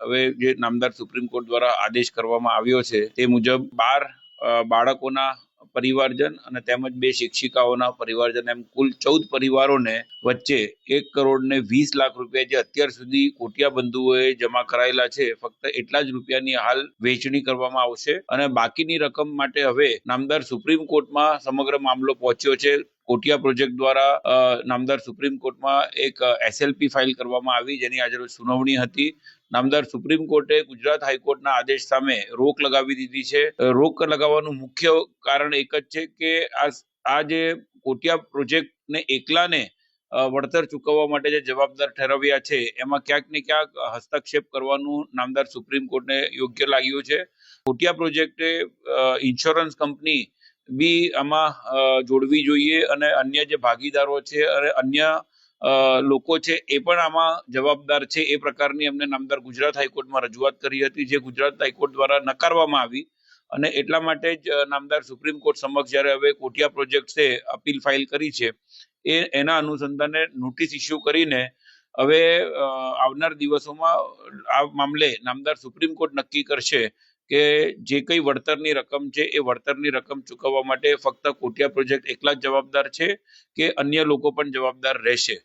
હવે જે નામદાર સુપ્રીમ કોર્ટ દ્વારા આદેશ કરવામાં આવ્યો છે તે મુજબ 12 બાળકોના પરિવારજન અને તેમજ 2 શિક્ષિકાઓના પરિવારજન એમ કુલ 14 પરિવારોને વચ્ચે 1,20,00,000 રૂપિયા જે અત્યાર સુધી કોટિયા બંધુઓએ જમા કરાયેલા છે ફક્ત એટલા જ રૂપિયાની હાલ વહેંચણી કરવામાં આવશે અને બાકીની રકમ માટે હવે નામદાર સુપ્રીમ કોર્ટમાં સમગ્ર મામલો પહોંચ્યો છે। કોટિયા પ્રોજેક્ટ દ્વારા નામદાર સુપ્રીમ કોર્ટમાં એક SLP ફાઇલ કરવામાં આવી જેની આજે રોજ સુનાવણી હતી। નામદાર સુપ્રીમ કોર્ટે ગુજરાત હાઈકોર્ટના આદેશ સામે રોક લગાવી દીધી છે। રોક લગાવવાનું મુખ્ય કારણ એક જ છે કે આ જે કોટિયા પ્રોજેક્ટને એકલાને વળતર ચૂકવવા માટે જે જવાબદાર ઠેરવ્યા છે એમાં ક્યાંક ને ક્યાંક હસ્તક્ષેપ કરવાનું નામદાર સુપ્રીમ કોર્ટને યોગ્ય લાગ્યું છે। કોટિયા પ્રોજેક્ટે ઇન્સ્યોરન્સ કંપની બી આમાં જોડવી જોઈએ અને અન્ય જે ભાગીદારો છે અને અન્ય લોકો છે એ પણ આમાં જવાબદાર છે એ પ્રકારની અમને નામદાર ગુજરાત હાઈકોર્ટમાં રજૂઆત કરી હતી જે ગુજરાત હાઈકોર્ટ દ્વારા નકારવામાં આવી અને એટલા માટે જ નામદાર સુપ્રીમ કોર્ટ સમક્ષ જ્યારે હવે કોટિયા પ્રોજેક્ટ્સે અપીલ ફાઇલ કરી છે એના અનુસંધાને નોટિસ ઇસ્યુ કરીને હવે આવનાર દિવસોમાં આ મામલે નામદાર સુપ્રીમ કોર્ટ નક્કી કરશે કે જે કંઈ વળતરની રકમ છે એ વળતરની રકમ ચૂકવવા માટે ફક્ત કોટિયા પ્રોજેક્ટ એકલા જ જવાબદાર છે કે અન્ય લોકો પણ જવાબદાર રહેશે।